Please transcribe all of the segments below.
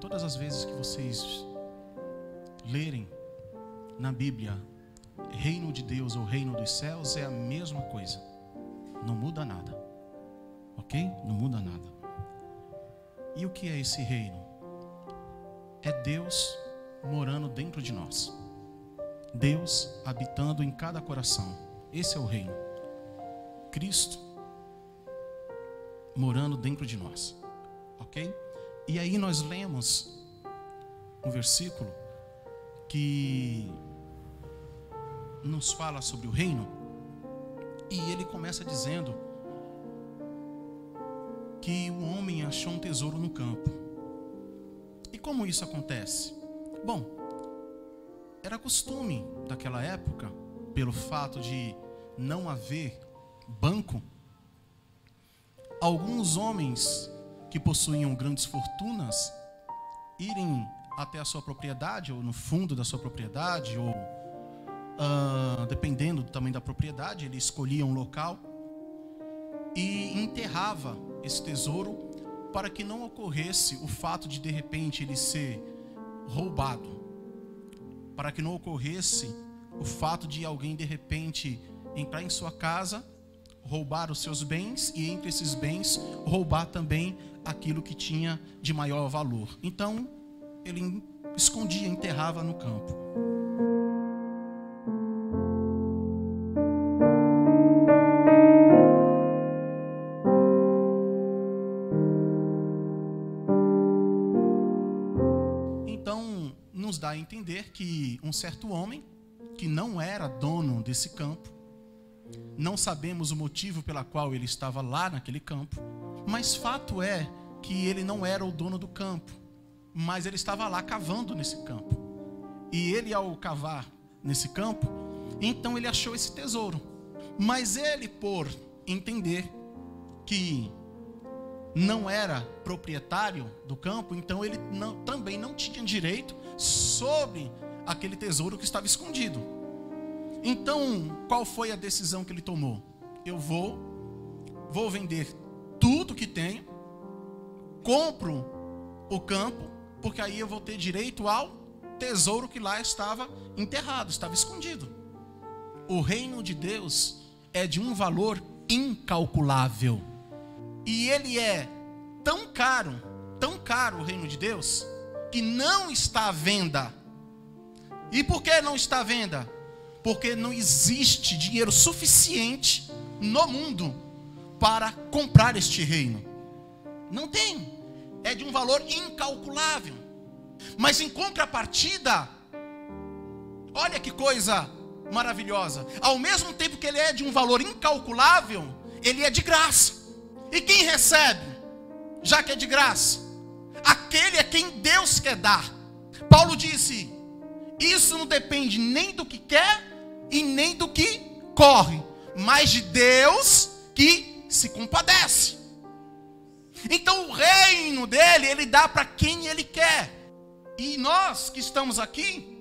todas as vezes que vocês lerem na Bíblia reino de Deus ou reino dos céus, é a mesma coisa. Não muda nada. Ok? Não muda nada. E o que é esse reino? É Deus morando dentro de nós. Deus habitando em cada coração. Esse é o reino. Cristo morando dentro de nós. Ok? E aí nós lemos um versículo que nos fala sobre o reino. E ele começa dizendo que o homem achou um tesouro no campo. E como isso acontece? Bom, era costume daquela época, pelo fato de não haver banco, alguns homens que possuíam grandes fortunas irem até a sua propriedade, ou no fundo da sua propriedade, ou dependendo do tamanho da propriedade, ele escolhia um local e enterrava esse tesouro para que não ocorresse o fato de repente ele ser roubado, para que não ocorresse o fato de alguém de repente entrar em sua casa, roubar os seus bens e entre esses bens roubar também aquilo que tinha de maior valor. Então ele escondia, enterrava no campo. Então nos dá a entender que um certo homem que não era dono desse campo, não sabemos o motivo pela qual ele estava lá naquele campo, mas fato é que ele não era o dono do campo, mas ele estava lá cavando nesse campo. E ele, ao cavar nesse campo, então ele achou esse tesouro. Mas ele, por entender que não era proprietário do campo, então ele também não tinha direito sobre aquele tesouro que estava escondido. Então, qual foi a decisão que ele tomou? Eu vou vender tudo que tenho, compro o campo, porque aí eu vou ter direito ao tesouro que lá estava enterrado, estava escondido. O reino de Deus é de um valor incalculável. E ele é tão caro o reino de Deus, que não está à venda. E por que não está à venda? Porque não existe dinheiro suficiente no mundo para comprar este reino. Não tem. É de um valor incalculável. Mas em contrapartida, olha que coisa maravilhosa. Ao mesmo tempo que ele é de um valor incalculável, ele é de graça. E quem recebe, já que é de graça? Aquele a quem Deus quer dar. Paulo disse: isso não depende nem do que quer e nem do que corre, mas de Deus que se compadece. Então o reino dele, ele dá para quem ele quer. E nós que estamos aqui,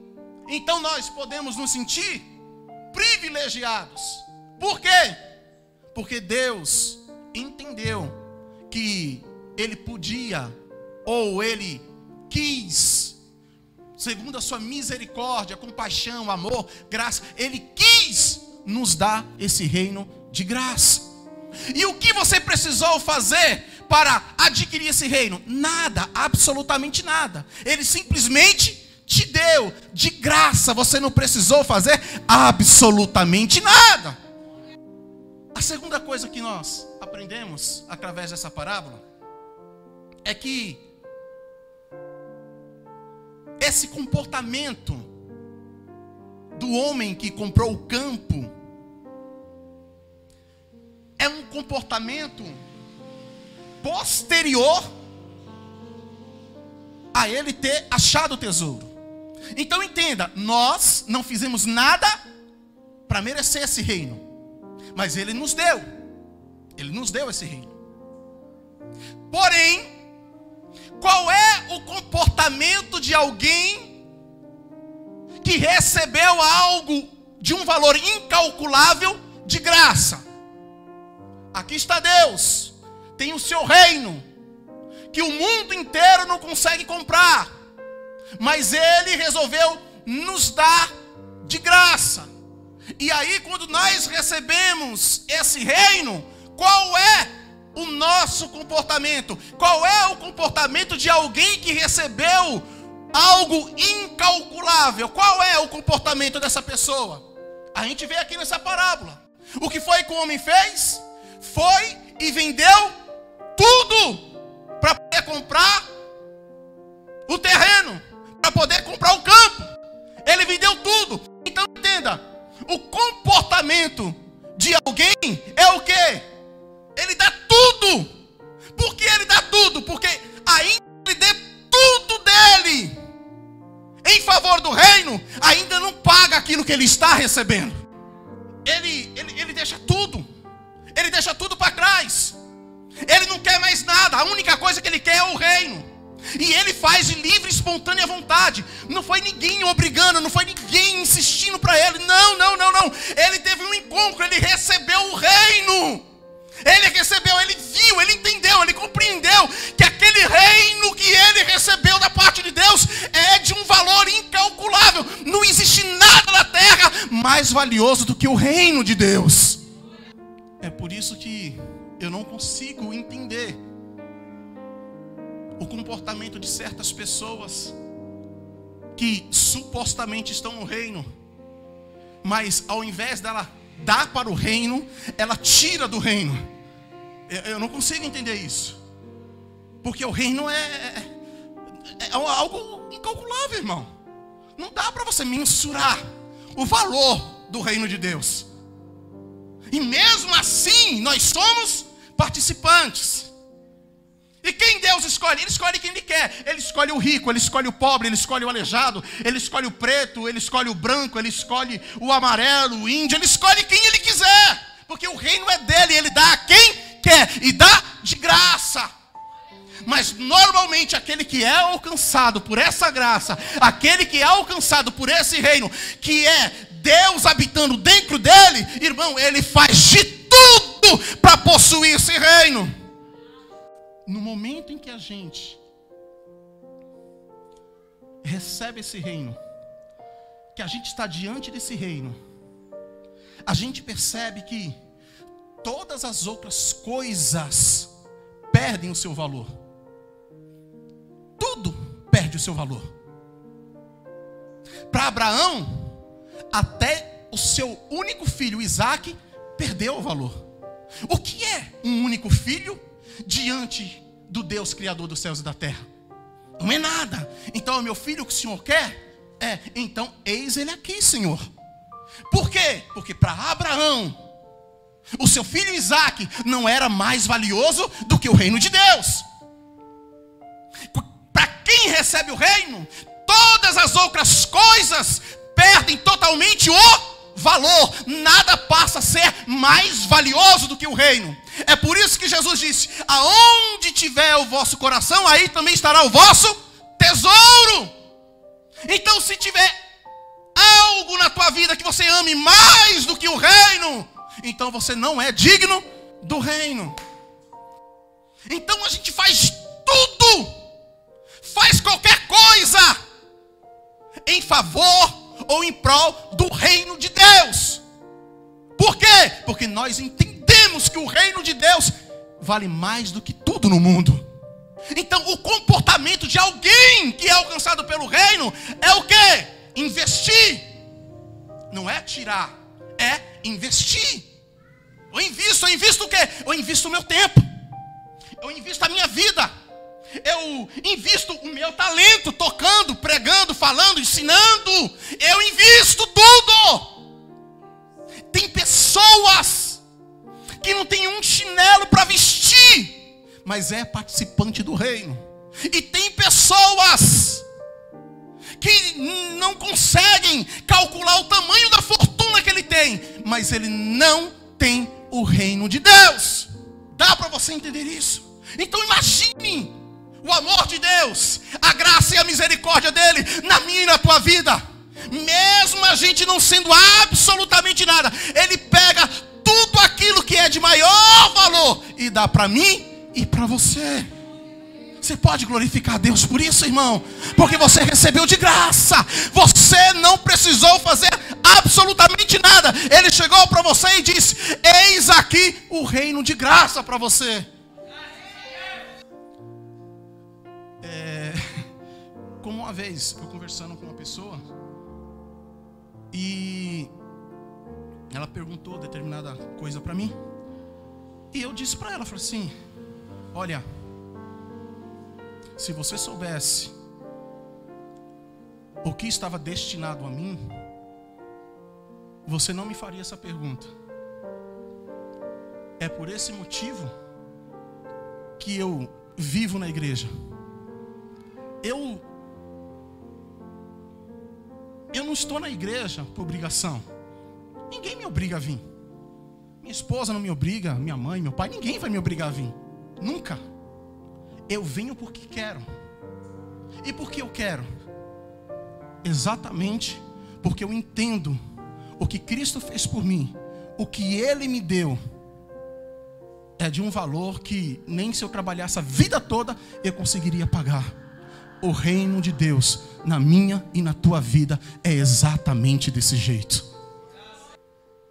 então nós podemos nos sentir privilegiados. Por quê? Porque Deus entendeu que ele podia, ou ele quis, segundo a sua misericórdia, compaixão, amor, graça, ele quis nos dar esse reino de graça. E o que você precisou fazer para adquirir esse reino? Nada, absolutamente nada. Ele simplesmente te deu de graça. Você não precisou fazer absolutamente nada. A segunda coisa que nós aprendemos através dessa parábola é que esse comportamento do homem que comprou o campo é um comportamento posterior a ele ter achado o tesouro. Então entenda, nós não fizemos nada para merecer esse reino, mas ele nos deu esse reino. Porém, qual é o comportamento de alguém que recebeu algo de um valor incalculável de graça? Aqui está Deus, tem o seu reino, que o mundo inteiro não consegue comprar, mas Ele resolveu nos dar de graça. E aí, quando nós recebemos esse reino, qual é o nosso comportamento? Qual é o comportamento de alguém que recebeu algo incalculável? Qual é o comportamento dessa pessoa? A gente vê aqui nessa parábola. O que foi que o homem fez? Foi e vendeu tudo para poder comprar o terreno, para poder comprar o campo. Ele vendeu tudo. Então entenda, o comportamento de alguém é o quê? Ele dá tudo. Por que ele dá tudo? Porque ainda ele dê tudo dele em favor do reino, ainda não paga aquilo que ele está recebendo. Ele deixa tudo. Ele deixa tudo para trás. Ele não quer mais nada. A única coisa que ele quer é o reino. E ele faz de livre e espontânea vontade. Não foi ninguém obrigando, não foi ninguém insistindo para ele. Não. Ele teve um encontro, ele recebeu o reino. Ele recebeu, ele viu, ele entendeu, ele compreendeu que aquele reino que ele recebeu da parte de Deus é de um valor incalculável. Não existe nada na terra mais valioso do que o reino de Deus. É por isso que eu não consigo entender o comportamento de certas pessoas que supostamente estão no reino, mas ao invés dela dar para o reino, ela tira do reino. Eu não consigo entender isso, porque o reino é algo incalculável, irmão. Não dá para você mensurar o valor do reino de Deus. E mesmo assim, nós somos participantes. E quem Deus escolhe? Ele escolhe quem Ele quer. Ele escolhe o rico, Ele escolhe o pobre, Ele escolhe o aleijado, Ele escolhe o preto, Ele escolhe o branco, Ele escolhe o amarelo, o índio. Ele escolhe quem Ele quiser, porque o reino é dele. Ele dá a quem quer e dá de graça. Mas normalmente aquele que é alcançado por essa graça, aquele que é alcançado por esse reino, que é Deus habitando dentro dele, irmão, ele faz de tudo para possuir esse reino. No momento em que a gente recebe esse reino, que a gente está diante desse reino, a gente percebe que todas as outras coisas perdem o seu valor. Tudo perde o seu valor. Para Abraão, até o seu único filho, Isaque, perdeu o valor. O que é um único filho diante do Deus Criador dos céus e da terra? Não é nada. Então, meu filho, o que o Senhor quer? Então, eis ele aqui, Senhor. Por quê? Porque para Abraão, o seu filho Isaque não era mais valioso do que o reino de Deus. Para quem recebe o reino, todas as outras coisas perdem totalmente o valor. Nada passa a ser mais valioso do que o reino. É por isso que Jesus disse: aonde tiver o vosso coração, aí também estará o vosso tesouro. Então, se tiver algo na tua vida que você ame mais do que o reino, então você não é digno do reino. Então a gente faz tudo, faz qualquer coisa em favor ou em prol do reino de Deus. Por quê? Porque nós entendemos que o reino de Deus vale mais do que tudo no mundo. Então o comportamento de alguém que é alcançado pelo reino é o quê? Investir. Não é tirar, é investir. Eu invisto o quê? Eu invisto o meu tempo, eu invisto a minha vida, eu invisto o meu talento, tocando, pregando, falando, ensinando. Eu invisto tudo. Tem pessoas que não tem um chinelo para vestir, mas é participante do reino. E tem pessoas que não conseguem calcular o tamanho da fortuna que ele tem, mas ele não tem o reino de Deus. Dá para você entender isso? Então imagine o amor de Deus, a graça e a misericórdia dele na minha e na tua vida. Mesmo a gente não sendo absolutamente nada, ele pega tudo aquilo que é de maior valor e dá para mim e para você. Você pode glorificar a Deus por isso, irmão? Porque você recebeu de graça. Você não precisou fazer absolutamente nada. Ele chegou para você e disse: eis aqui o reino de graça para você. Como uma vez eu conversando com uma pessoa e ela perguntou determinada coisa para mim, e eu disse para ela, falei assim: olha, se você soubesse o que estava destinado a mim, você não me faria essa pergunta. É por esse motivo que eu vivo na igreja. Eu não estou na igreja por obrigação. Ninguém me obriga a vir. Minha esposa não me obriga, minha mãe, meu pai, ninguém vai me obrigar a vir. Nunca. Eu venho porque quero. E por que eu quero? Exatamente porque eu entendo o que Cristo fez por mim. O que Ele me deu é de um valor que nem se eu trabalhasse a vida toda eu conseguiria pagar. O reino de Deus na minha e na tua vida é exatamente desse jeito.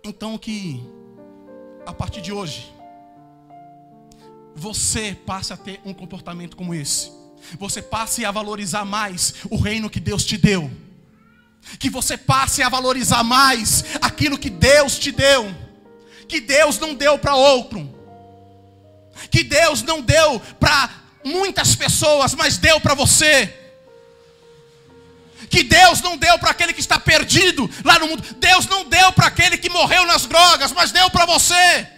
Então que a partir de hoje você passe a ter um comportamento como esse. Você passe a valorizar mais o reino que Deus te deu. Que você passe a valorizar mais aquilo que Deus te deu. Que Deus não deu para outro. Que Deus não deu para muitas pessoas, mas deu para você. Que Deus não deu para aquele que está perdido lá no mundo. Deus não deu para aquele que morreu nas drogas, mas deu para você.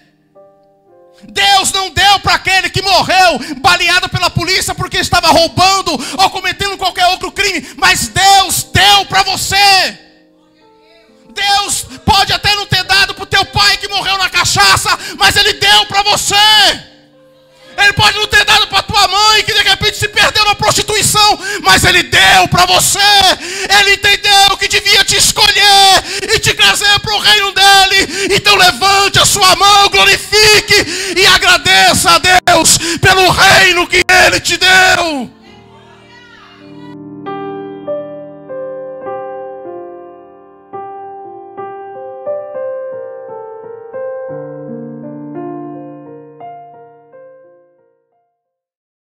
Deus não deu para aquele que morreu baleado pela polícia porque estava roubando ou cometendo qualquer outro crime, mas Deus deu para você. Deus pode até não ter dado para o teu pai que morreu na cachaça, mas Ele deu para você. Ele pode não ter dado para tua mãe que de repente se perdeu na prostituição, mas Ele deu para você. Ele entendeu que devia te escolher e te trazer para o reino dele. Então levante a sua mão, glorifique e agradeça a Deus pelo reino que Ele te deu.